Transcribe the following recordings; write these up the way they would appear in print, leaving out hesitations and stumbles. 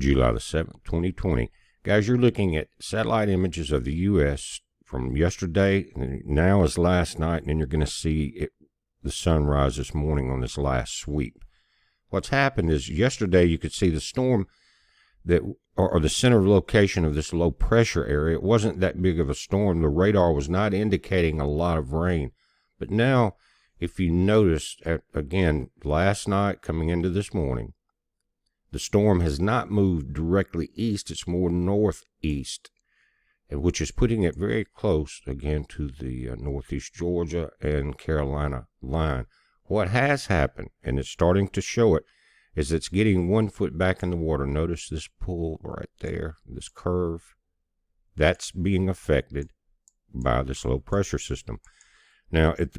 July the 7th, 2020. Guys, you're looking at satellite images of the U.S. from yesterday, and now is last night, and then you're going to see the sunrise this morning on this last sweep. What's happened is yesterday you could see the storm that, or the center of location of this low pressure area. It wasn't that big of a storm. The radar was not indicating a lot of rain. But now, if you notice, again, last night coming into this morning, the storm has not moved directly east. It's more northeast, which is putting it very close, again, to the northeast Georgia and Carolina line. What has happened, and it's starting to show it, is it's getting 1 foot back in the water. Notice this pull right there, this curve. That's being affected by this low pressure system. Now, the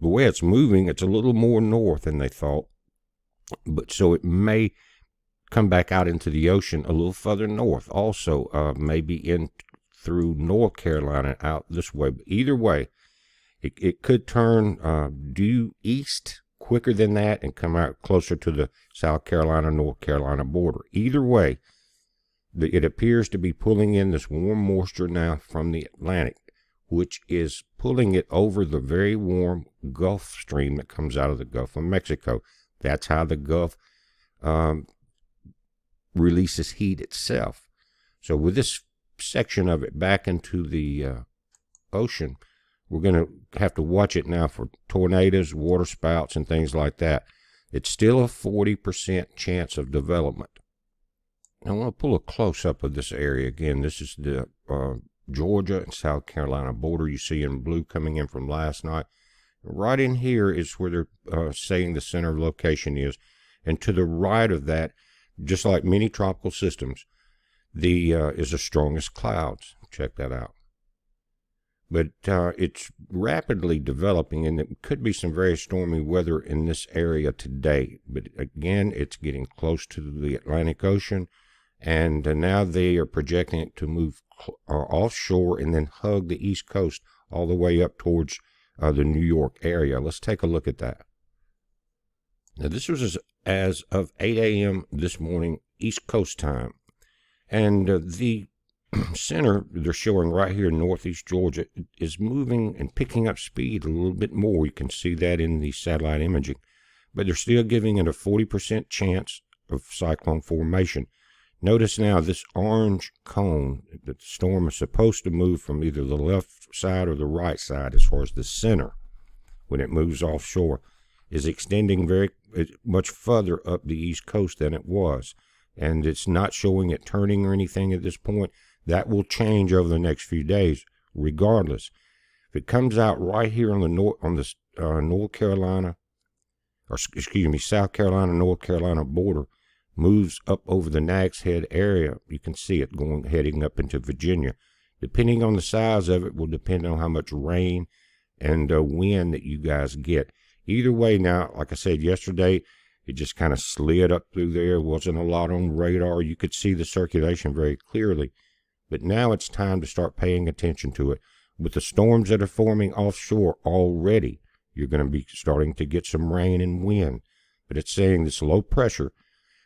way it's moving, it's a little more north than they thought, but so it may come back out into the ocean a little further north. Also, maybe in through North Carolina out this way. But either way, it could turn due east quicker than that and come out closer to the South Carolina, North Carolina border. Either way, it appears to be pulling in this warm moisture now from the Atlantic, which is pulling it over the very warm Gulf Stream that comes out of the Gulf of Mexico. That's how the Gulf releases heat itself. So with this section of it back into the ocean, we're going to have to watch it now for tornadoes, water spouts, and things like that. It's still a 40% chance of development. I want to pull a close-up of this area again. This is the Georgia and South Carolina border you see in blue coming in from last night. Right in here is where they're saying the center of location is. And to the right of that, just like many tropical systems, is the strongest clouds. Check that out. But it's rapidly developing, and it could be some very stormy weather in this area today. But again, it's getting close to the Atlantic Ocean, and now they are projecting it to move offshore and then hug the East Coast all the way up towards the New York area. Let's take a look at that. Now, this was as of 8 a.m. this morning, East Coast time. And the center, they're showing right here in northeast Georgia, is moving and picking up speed a little bit more. You can see that in the satellite imaging. But they're still giving it a 40% chance of cyclone formation. Notice now this orange cone that the storm is supposed to move from either the left side or the right side as far as the center when it moves offshore, is extending very much further up the East Coast than it was. And it's not showing it turning or anything at this point. That will change over the next few days, regardless. If it comes out right here on the North Carolina, or excuse me, South Carolina, North Carolina border, moves up over the Nags Head area, you can see it heading up into Virginia. Depending on the size of it will depend on how much rain and wind that you guys get. Either way now, like I said yesterday, it just kind of slid up through there. Wasn't a lot on radar. You could see the circulation very clearly. But now it's time to start paying attention to it. With the storms that are forming offshore already, you're going to be starting to get some rain and wind. But it's saying this low pressure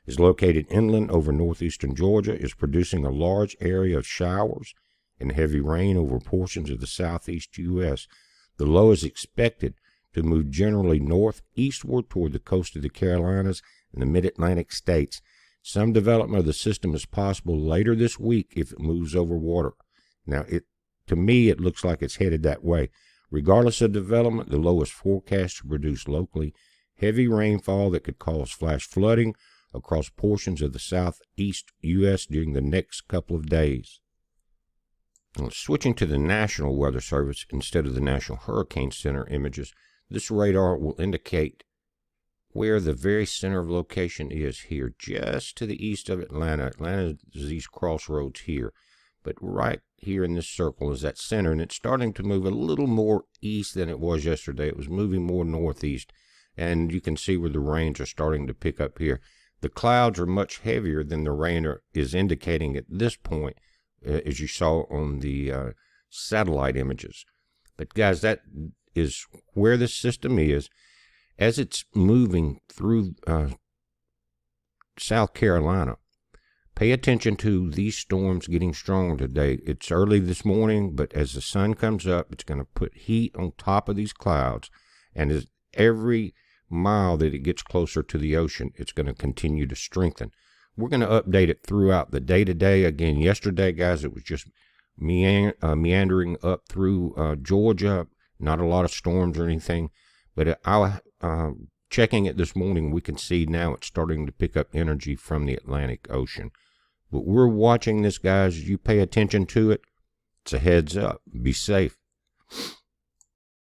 is located inland over northeastern Georgia, is producing a large area of showers and heavy rain over portions of the southeast U.S. The low is expected to move generally northeastward toward the coast of the Carolinas and the mid-Atlantic states. Some development of the system is possible later this week if it moves over water. Now, to me, it looks like it's headed that way. Regardless of development, the low is forecast to produce locally heavy rainfall that could cause flash flooding across portions of the southeast U.S. during the next couple of days. Now, switching to the National Weather Service instead of the National Hurricane Center images, this radar will indicate where the very center of location is here, just to the east of Atlanta. Atlanta is these crossroads here. But right here in this circle is that center, and it's starting to move a little more east than it was yesterday. It was moving more northeast, and you can see where the rains are starting to pick up here. The clouds are much heavier than the rain is indicating at this point, as you saw on the satellite images. But guys, that is where this system is. As it's moving through South Carolina, Pay attention to these storms getting stronger today. It's early this morning, but as the sun comes up, it's going to put heat on top of these clouds. And as every mile that it gets closer to the ocean, it's going to continue to strengthen. We're going to update it throughout the day today. Again, yesterday, guys, it was just meandering up through Georgia. Not a lot of storms or anything. But checking it this morning, we can see now it's starting to pick up energy from the Atlantic Ocean. But we're watching this, guys. You pay attention to it. It's a heads up. Be safe.